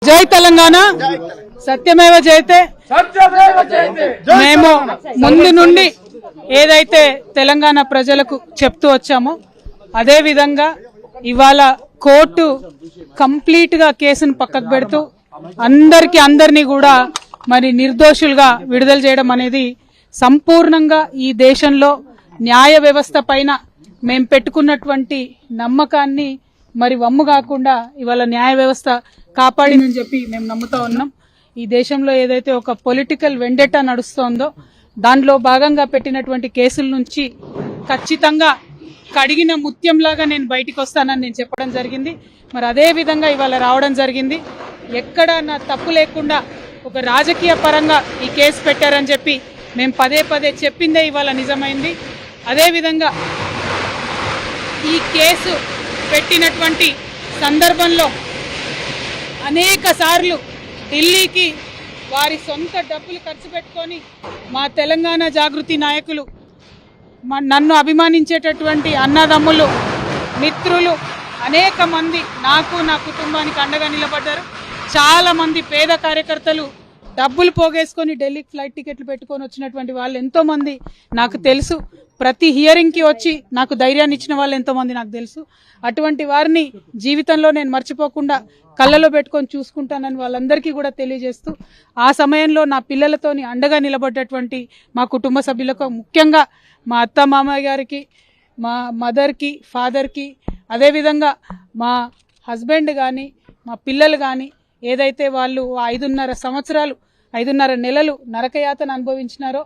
జై తెలంగాణ, సత్యమేవ జయతే. మేము ముందు నుండి ఏదైతే తెలంగాణ ప్రజలకు చెప్తూ వచ్చామో అదే విధంగా ఇవాళ కోర్టు కంప్లీట్ గా కేసును పక్కకు పెడుతూ అందరినీ కూడా మరి నిర్దోషులుగా విడుదల చేయడం అనేది సంపూర్ణంగా ఈ దేశంలో న్యాయ వ్యవస్థ పైన మేము పెట్టుకున్నటువంటి నమ్మకాన్ని మరి వమ్ము కాకుండా ఇవాళ న్యాయ వ్యవస్థ కాపాడిందని చెప్పి మేము నమ్ముతా ఉన్నాం. ఈ దేశంలో ఏదైతే ఒక పొలిటికల్ వెండెటా నడుస్తోందో దానిలో భాగంగా పెట్టినటువంటి కేసుల నుంచి ఖచ్చితంగా కడిగిన ముత్యంలాగా నేను బయటికి వస్తానని నేను చెప్పడం జరిగింది. మరి అదే విధంగా ఇవాళ రావడం జరిగింది. ఎక్కడ నా తప్పు లేకుండా ఒక రాజకీయ పరంగా ఈ కేసు పెట్టారని చెప్పి మేము పదే పదే చెప్పిందే ఇవాళ నిజమైంది. అదేవిధంగా ఈ కేసు పెట్టినటువంటి సందర్భంలో అనేక సార్లు ఢిల్లీకి వారి సొంత డబ్బులు ఖర్చు పెట్టుకొని మా తెలంగాణ జాగృతి నాయకులు, నన్ను అభిమానించేటటువంటి అన్నదమ్ములు, మిత్రులు అనేక మంది నాకు నా కుటుంబానికి అండగా నిలబడ్డారు. చాలా మంది పేద కార్యకర్తలు డబ్బులు పోగేసుకొని ఢిల్లీకి ఫ్లైట్ టికెట్లు పెట్టుకొని వచ్చినటువంటి వాళ్ళు ఎంతో మంది నాకు తెలుసు. ప్రతి హియరింగ్ కి వచ్చి నాకు ధైర్యాన్ని ఇచ్చిన వాళ్ళు ఎంతో మంది నాకు తెలుసు. అటువంటి వారిని జీవితంలో నేను మర్చిపోకుండా కళ్ళలో పెట్టుకొని చూసుకుంటానని వాళ్ళందరికీ కూడా తెలియజేస్తూ, ఆ సమయంలో నా పిల్లలతోని అండగా నిలబడ్డటువంటి మా కుటుంబ సభ్యులకు, ముఖ్యంగా మా అత్త మామయ్య గారికి, మా మదర్కి, ఫాదర్కి, అదేవిధంగా మా హస్బెండ్ కానీ మా పిల్లలు కానీ ఏదైతే వాళ్ళు 5.5 నెలలు నరకయాతన అనుభవించినారో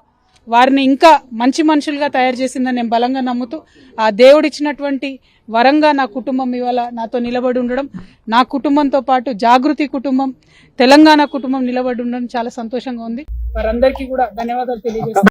వారిని ఇంకా మంచి మనుషులుగా తయారు చేసిందని నేను బలంగా నమ్ముతూ, ఆ దేవుడిచ్చినటువంటి వరంగా నా కుటుంబం ఇవాళ నాతో నిలబడి ఉండడం, నా కుటుంబంతో పాటు జాగృతి కుటుంబం, తెలంగాణ కుటుంబం నిలబడి ఉండడం చాలా సంతోషంగా ఉంది. వారందరికీ కూడా ధన్యవాదాలు తెలియజేస్తాను.